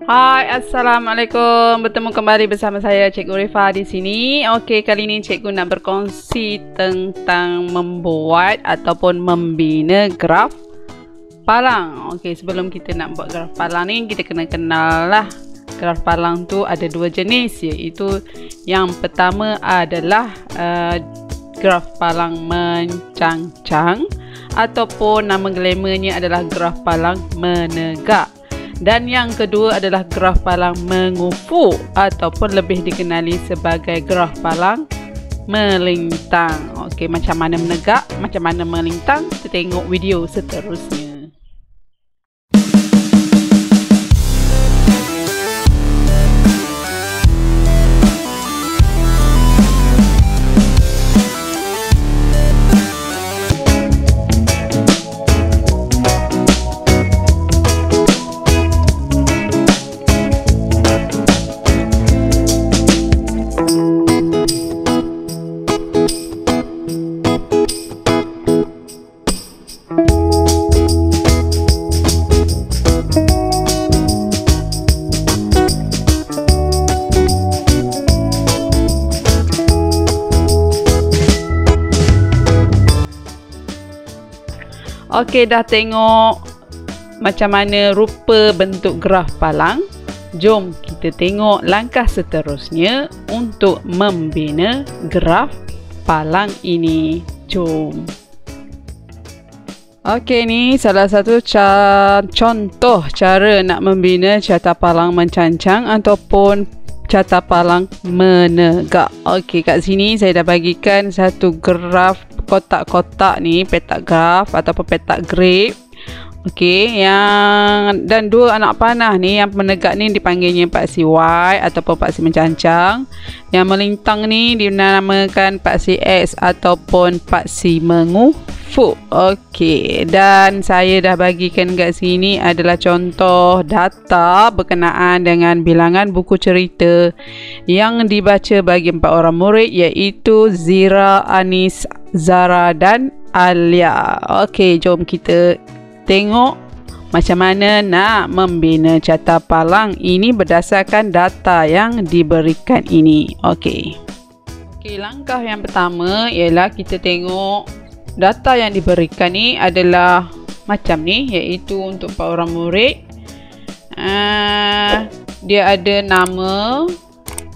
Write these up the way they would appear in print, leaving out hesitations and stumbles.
Hai, Assalamualaikum. Bertemu kembali bersama saya Cikgu Rifa di sini. Okey, kali ini cikgu nak berkongsi tentang membuat ataupun membina graf palang. Okey, sebelum kita nak buat graf palang ni, kita kena kenal lah. Graf palang tu ada dua jenis, iaitu yang pertama adalah graf palang mencangcang ataupun nama glamournya adalah graf palang menegak. Dan yang kedua adalah graf palang mengufuk ataupun lebih dikenali sebagai graf palang melintang. Okey, macam mana menegak, macam mana melintang, kita tengok video seterusnya. Okey, dah tengok macam mana rupa bentuk graf palang. Jom kita tengok langkah seterusnya untuk membina graf palang ini. Jom. Okey, ni salah satu contoh cara nak membina carta palang mencancang ataupun carta palang menegak. Okey, kat sini saya dah bagikan satu graf kotak-kotak ni, petak graf ataupun petak graf. Okey, yang dan dua anak panah ni, yang menegak ni dipanggilnya paksi Y ataupun paksi mencancang. Yang melintang ni dinamakan paksi X ataupun paksi mengufuk. Okey, dan saya dah bagikan kat sini adalah contoh data berkenaan dengan bilangan buku cerita yang dibaca bagi 4 orang murid, iaitu Zira, Anis, Zara dan Alia. Okey, jom kita tengok macam mana nak membina carta palang ini berdasarkan data yang diberikan ini. Okey, langkah yang pertama ialah kita tengok data yang diberikan ni adalah macam ni, iaitu untuk 4 orang murid. Dia ada nama,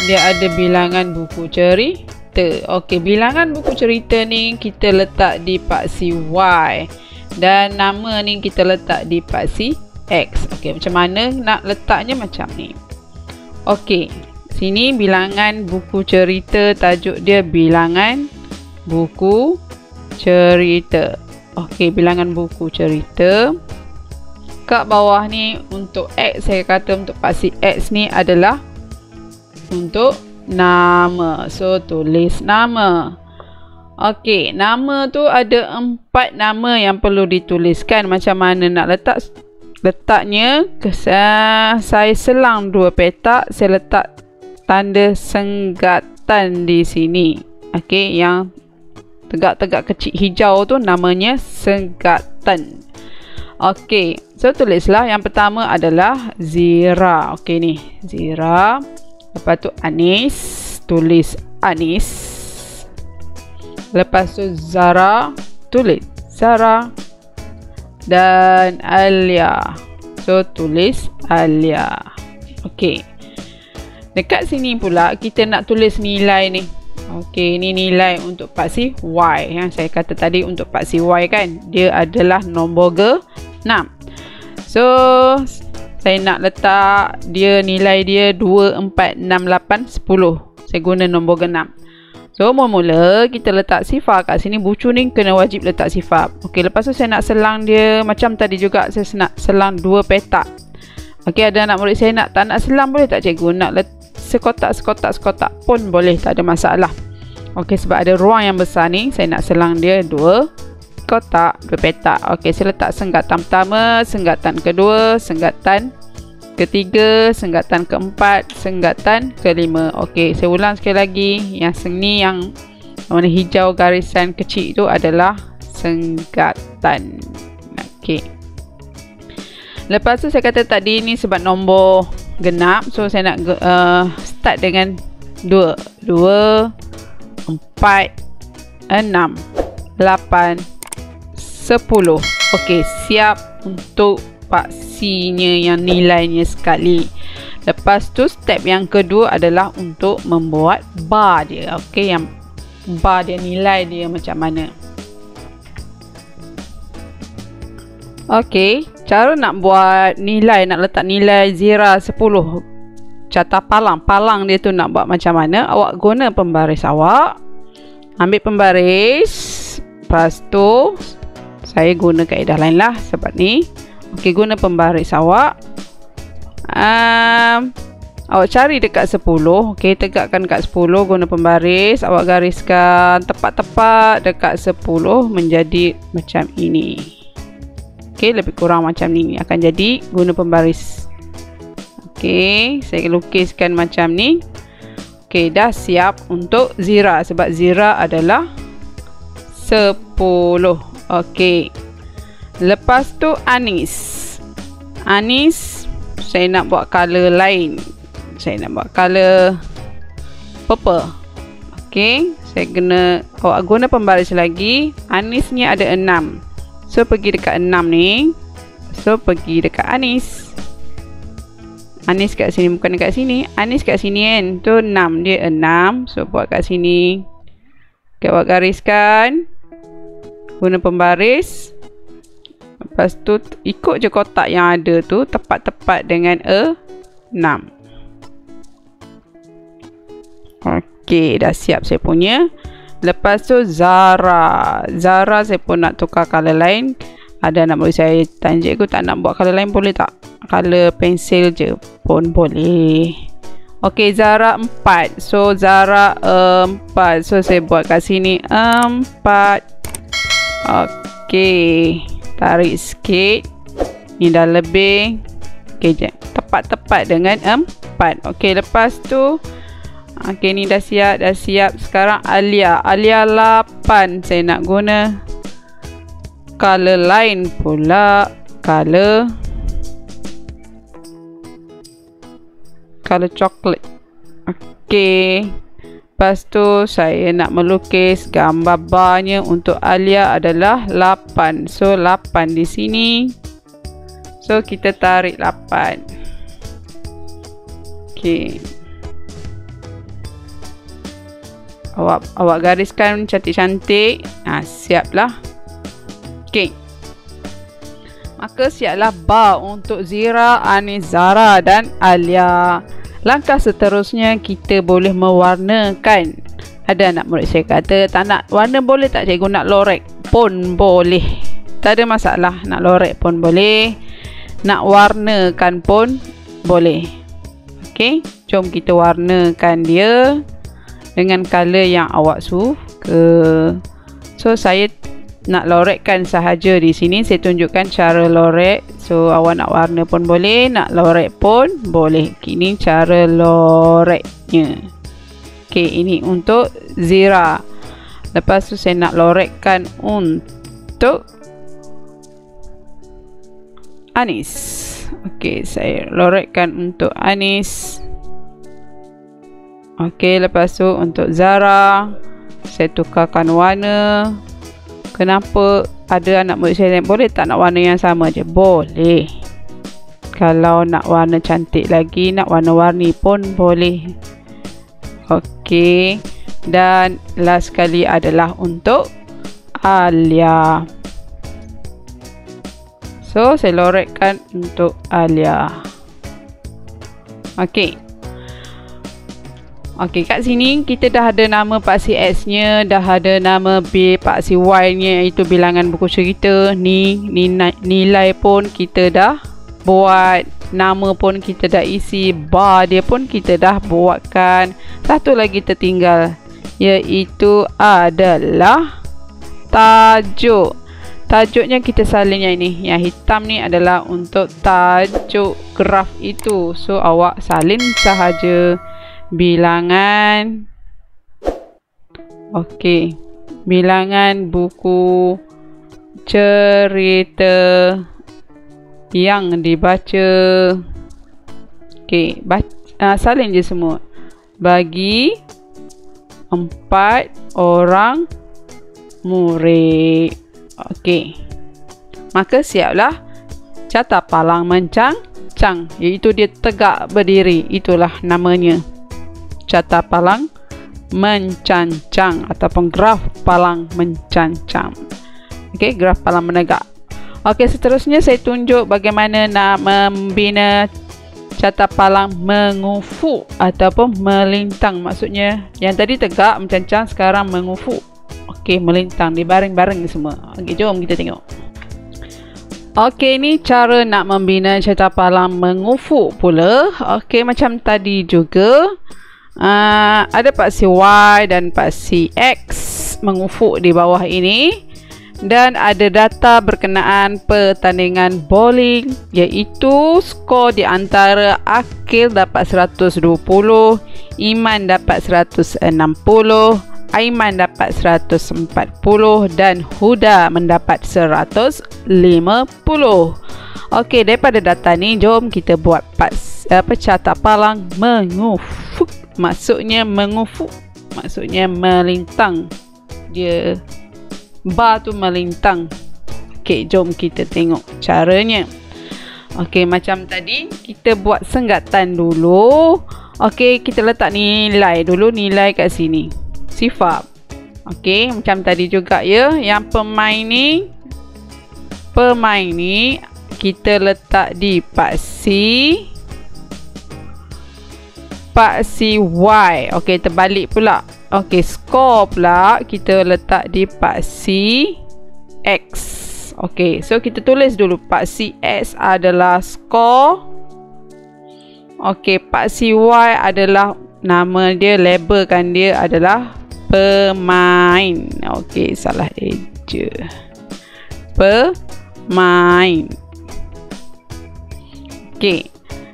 dia ada bilangan buku cerita. Okey, bilangan buku cerita ni kita letak di paksi Y dan nama ni kita letak di paksi X. Okey, macam mana nak letaknya? Macam ni. Okey, sini bilangan buku cerita, tajuk dia bilangan buku cerita. Okey, bilangan buku cerita. Kat bawah ni untuk X, saya kata untuk paksi X ni adalah untuk nama. So, tulis nama. Okey, nama tu ada 4 nama yang perlu dituliskan. Macam mana nak letaknya? Saya selang 2 petak, saya letak tanda senggatan di sini. Okey, yang tegak-tegak kecil hijau tu namanya senggatan. Okey, so tulislah yang pertama adalah Zira. Okey ni, Zira. Lepas tu Anis, tulis Anis. Lepas tu Zara, tulis Zara. Dan Alia, so tulis Alia. Okey, dekat sini pula kita nak tulis nilai ni. Okey, ni nilai untuk paksi Y yang saya kata tadi. Untuk paksi Y kan, dia adalah nombor ke-6. So, saya nak letak dia, nilai dia 2, 4, 6, 8, 10. Saya guna nombor ke-6. So, mula-mula kita letak sifar kat sini. Bucu ni kena wajib letak sifar. Okey, lepas tu saya nak selang dia macam tadi juga. Saya nak selang 2 petak. Okey, ada anak murid saya tak nak selang, boleh tak cikgu? Nak sekotak pun boleh, tak ada masalah. Okey, sebab ada ruang yang besar ni, saya nak selang dia 2 kotak, 2 petak. Okey, saya letak senggatan pertama, senggatan kedua, senggatan ketiga, senggatan keempat, senggatan kelima. Okey, saya ulang sekali lagi. Yang seni yang warna hijau garisan kecil itu adalah senggatan. Okey. Lepas tu saya kata tadi ni sebab nombor genap. So saya nak start dengan 2, 4, 6, 8, 10. Okey, siap untuk paksinya yang nilainya sekali. Lepas tu step yang kedua adalah untuk membuat bar dia. Okey, yang bar dia, nilai dia macam mana. Okey, cara nak buat nilai, nak letak nilai zira 10 carta palang. Palang dia tu nak buat macam mana? Awak guna pembaris awak. Ambil pembaris. Lepas tu saya guna kaedah lain lah sebab ni. Okey, guna pembaris awak. Awak cari dekat 10. Okey, tegakkan dekat 10, guna pembaris. Awak gariskan tepat-tepat dekat 10 menjadi macam ini. Okey, lebih kurang macam ni akan jadi guna pembaris. Okey, saya lukiskan macam ni. Okey, dah siap untuk zira sebab zira adalah 10. Okey. Lepas tu anis. Anis saya nak buat color lain. Saya nak buat color purple. Okey, saya guna pembaris lagi. Anis ni ada 6. So pergi dekat 6 ni. So pergi dekat anis. Anis kat sini, bukan dekat sini. Anis kat sini kan. Tu 6, dia 6. So buat kat sini. Okay, buat gariskan. Guna pembaris. Lepas tu ikut je kotak yang ada tu, tepat-tepat dengan 6. Okey, dah siap saya punya. Lepas tu Zara. Zara saya pun nak tukar color lain. Ada nak boleh saya tanya cikgu tak nak buat color lain, boleh tak? Color pensil je pun boleh. Okey, Zara 4. So Zara 4. So saya buat kat sini 4. Okey, tarik sikit. Ni dah lebih. Okey, tepat-tepat dengan 4. Okey, lepas tu okey, ni dah siap. Sekarang Alia. Alia 8. Saya nak guna color lain pula. Color coklat. Okey. Lepas tu saya nak melukis gambar barnya untuk Alia adalah 8. So 8 di sini. So kita tarik 8. Okey. Awak gariskan cantik-cantik. Siaplah. Okey. Maka siaplah bar untuk Zira, Anis, Zara dan Alia. Langkah seterusnya kita boleh mewarnakan. Ada anak murid saya kata tak nak warna boleh tak cikgu, nak lorek pun boleh. Tak ada masalah, nak lorek pun boleh. Nak warnakan pun boleh. Okey, jom kita warnakan dia dengan color yang awak suka. So saya nak lorekkan sahaja di sini. Saya tunjukkan cara lorek. So awak nak warna pun boleh, nak lorek pun boleh. Ini cara loreknya. Okey, ini untuk Zira. Lepas tu saya nak lorekkan untuk Anis. Okey, saya lorekkan untuk Anis. Okey, lepas tu untuk Zara saya tukarkan warna. Kenapa ada anak murid saya boleh tak nak warna yang sama je? Boleh. Kalau nak warna cantik lagi, nak warna-warni pun boleh. Okey. Dan last sekali adalah untuk Alia. So saya lorekkan untuk Alia. Okey. Okey, kat sini kita dah ada nama paksi X nya, dah ada nama B paksi Y nya, iaitu bilangan buku cerita. Ni nilai pun kita dah buat, nama pun kita dah isi, bar dia pun kita dah buatkan. Satu lagi tertinggal, iaitu adalah tajuk. Tajuknya kita salin yang ini. Yang hitam ni adalah untuk tajuk graf itu. So awak salin sahaja bilangan. Okey, bilangan buku cerita yang dibaca Okey, salin je semua. Bagi 4 orang murid. Okey. Maka siaplah carta palang mencang-cang, iaitu dia tegak berdiri. Itulah namanya. Carta palang mencancang ataupun graf palang mencancang. Okey, graf palang menegak. Okey, seterusnya saya tunjuk bagaimana nak membina carta palang mengufuk ataupun melintang. Maksudnya yang tadi tegak mencancang, sekarang mengufuk. Okey, melintang, dibaring-baring semua. Okey, jom kita tengok. Okey, ni cara nak membina carta palang mengufuk pula. Okey, macam tadi juga. Ada paksi Y dan paksi X mengufuk di bawah ini. Dan ada data berkenaan pertandingan bowling, iaitu skor di antara Akil dapat 120, Iman dapat 160, Aiman dapat 140 dan Huda mendapat 150. Okey, daripada data ni jom kita buat carta palang mengufuk. Maksudnya mengufuk, maksudnya melintang. Dia bar tu melintang. Okey, jom kita tengok caranya. Okey, macam tadi kita buat senggatan dulu. Okey, kita letak nilai dulu, nilai kat sini. Sifar. Okey, macam tadi juga ya. Yang pemain ni kita letak di paksi Y. Okey, terbalik pula. Okey, skor pula kita letak di paksi X. Okey, so kita tulis dulu paksi X adalah skor. Okey, paksi Y adalah nama dia, labelkan dia adalah pemain. Okey, salah eja. Pemain. Okey,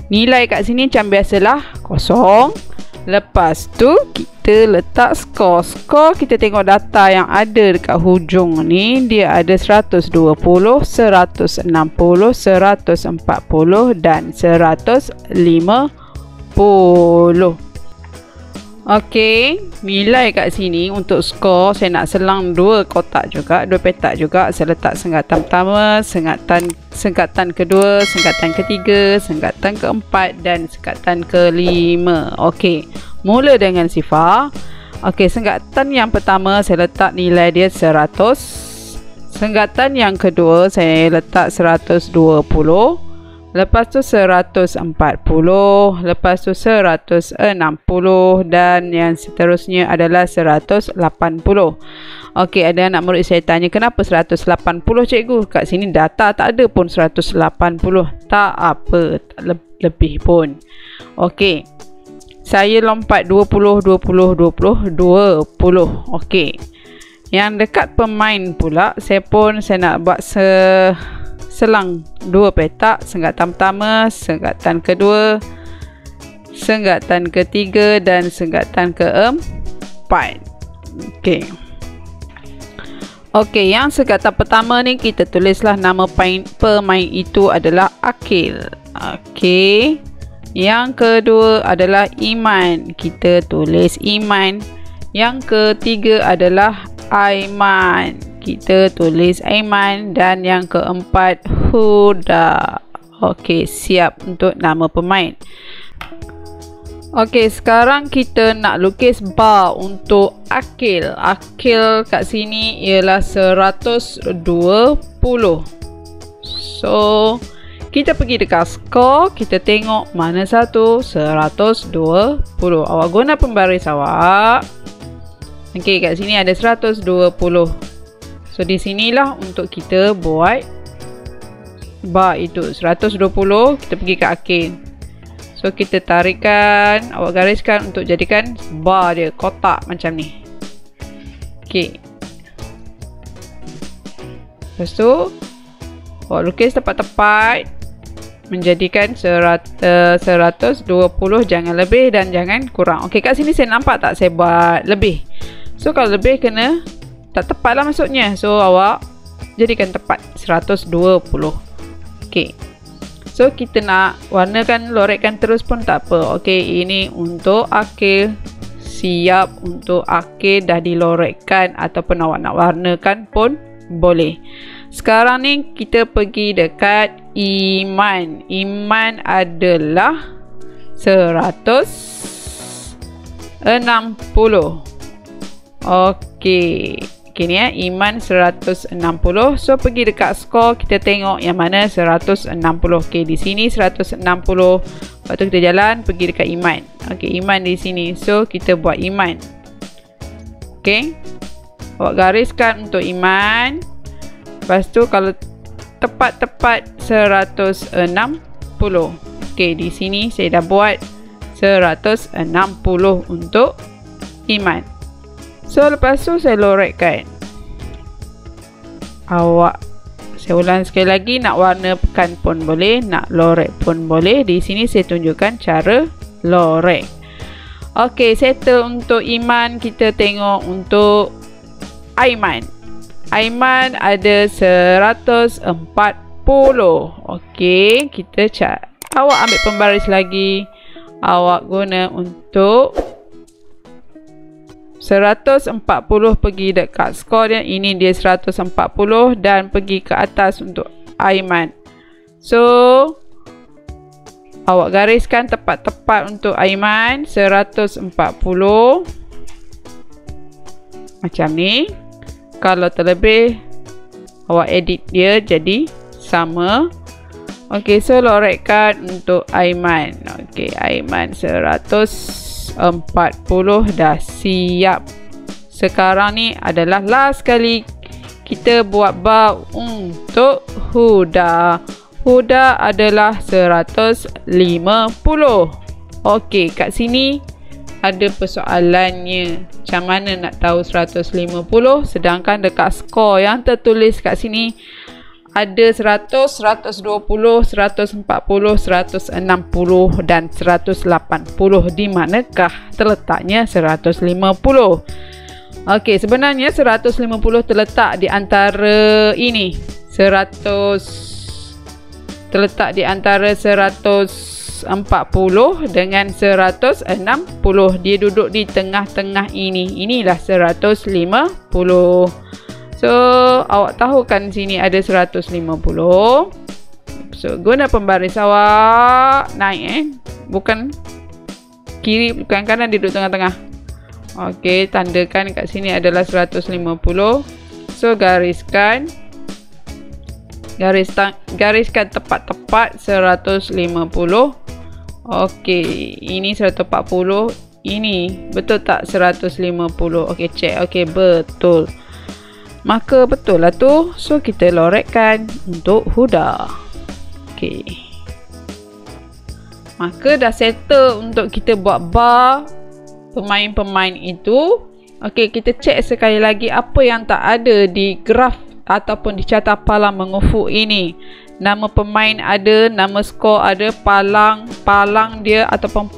nilai kat sini macam biasalah, kosong. Lepas tu kita letak skor. Skor kita tengok data yang ada dekat hujung ni, dia ada 120, 160, 140 dan 150. Okey, nilai kat sini untuk skor saya nak selang dua kotak juga, dua petak juga. Saya letak senggatan pertama, senggatan kedua, senggatan ketiga, senggatan keempat dan senggatan kelima. Okey, mula dengan sifar. Okey, senggatan yang pertama saya letak nilai dia 100. Senggatan yang kedua saya letak 120. Lepas tu 140, lepas tu 160 dan yang seterusnya adalah 180. Okey, ada anak murid saya tanya, kenapa 180 cikgu? Kat sini data tak ada pun 180. Tak apa, lebih pun. Okey, saya lompat 20, 20, 20, 20. Okey, yang dekat pemain pula saya nak buat selang dua petak, senggatan pertama, senggatan kedua, senggatan ketiga dan senggatan keempat. Okey. Okey, yang senggatan pertama ni kita tulislah nama pemain itu adalah Akil. Okey. Yang kedua adalah Iman. Kita tulis Iman. Yang ketiga adalah Aiman. Kita tulis Aiman. Dan yang keempat Huda. Okey, siap untuk nama pemain. Okey, sekarang kita nak lukis bar untuk Akil. Akil kat sini ialah 120. So, kita pergi dekat skor, kita tengok mana satu, 120. Awak guna pembaris awak. Okey, kat sini ada 120. So, di sinilah untuk kita buat bar itu. 120, kita pergi ke Akil. So, kita tarikkan, awak gariskan untuk jadikan bar dia, kotak macam ni. Okey. Lepas tu, awak lukis tepat-tepat. Menjadikan 120, jangan lebih dan jangan kurang. Okey, kat sini saya nampak tak saya buat lebih. So, kalau lebih kena tak tepat lah maksudnya. So, awak jadikan tepat 120. Okey. So kita nak warnakan, lorekkan terus pun tak apa. Okey, ini untuk akhir, siap untuk akhir dah dilorekkan, ataupun awak nak warnakan pun boleh. Sekarang ni kita pergi dekat Iman. Iman adalah 160. Okey. Okay ni Iman 160. So pergi dekat skor, kita tengok yang mana 160. Okey, di sini 160. Lepas tu kita jalan pergi dekat Iman. Okey, Iman di sini. So kita buat Iman. Okey. Awak gariskan untuk Iman. Lepas tu kalau tepat-tepat 160. Okey, di sini saya dah buat 160 untuk Iman. So lepas tu saya lorekkan. Awak, saya ulang sekali lagi, nak warnakan pun boleh, nak lorek pun boleh. Di sini saya tunjukkan cara lorek. Okey, settle untuk Iman. Kita tengok untuk Aiman. Aiman ada 140. Okey, kita cak. Awak ambil pembaris lagi. Awak guna untuk 140, pergi dekat skor dia. Ini dia 140 dan pergi ke atas untuk Aiman. So awak gariskan tepat-tepat untuk Aiman 140 macam ni. Kalau terlebih, awak edit dia jadi sama. Okey, so lorekkan untuk Aiman. Okey, Aiman 140 dah siap. Sekarang ni adalah last kali kita buat bar untuk Huda. Huda adalah 150. Okey, kat sini ada persoalannya. Macam mana nak tahu 150 sedangkan dekat skor yang tertulis kat sini ada 100, 120, 140, 160 dan 180. Di manakah terletaknya 150? Okey, sebenarnya 150 terletak di antara ini. Terletak di antara 140 dengan 160. Dia duduk di tengah-tengah ini. Inilah 150. So awak tahu kan sini ada 150. So guna pembaris awak naik bukan kiri bukan kanan, duduk tengah-tengah. Okey, tandakan kat sini adalah 150. So gariskan tepat-tepat 150. Okey, ini 140. Ini betul tak 150? Okey, cek. Okey, betul. Maka betul lah tu. So kita lorekkan untuk Huda. Okey. Maka dah settle untuk kita buat bar pemain-pemain itu. Okey, kita cek sekali lagi apa yang tak ada di graf ataupun di carta palang mengufuk ini. Nama pemain ada, nama skor ada, palang dia ataupun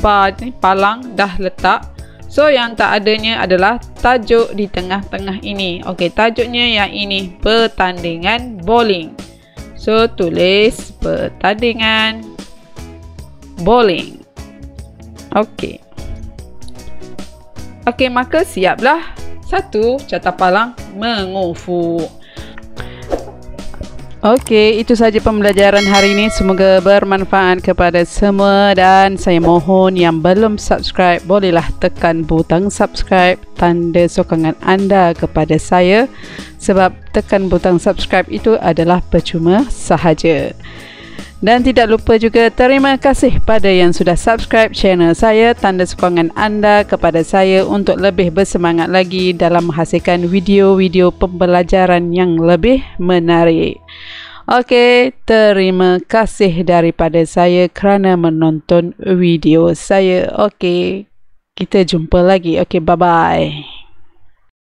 bar ni, palang dah letak. So yang tak adanya adalah tajuk di tengah-tengah ini. Okey, tajuknya yang ini, pertandingan bowling. So tulis pertandingan bowling. Okey. Okey, maka siaplah satu carta palang mengufuk. Okey, itu saja pembelajaran hari ini. Semoga bermanfaat kepada semua dan saya mohon yang belum subscribe bolehlah tekan butang subscribe, tanda sokongan anda kepada saya, sebab tekan butang subscribe itu adalah percuma sahaja. Dan tidak lupa juga terima kasih pada yang sudah subscribe channel saya, tanda sokongan anda kepada saya untuk lebih bersemangat lagi dalam menghasilkan video-video pembelajaran yang lebih menarik. Okey, terima kasih daripada saya kerana menonton video saya. Okey, kita jumpa lagi. Okey, bye-bye.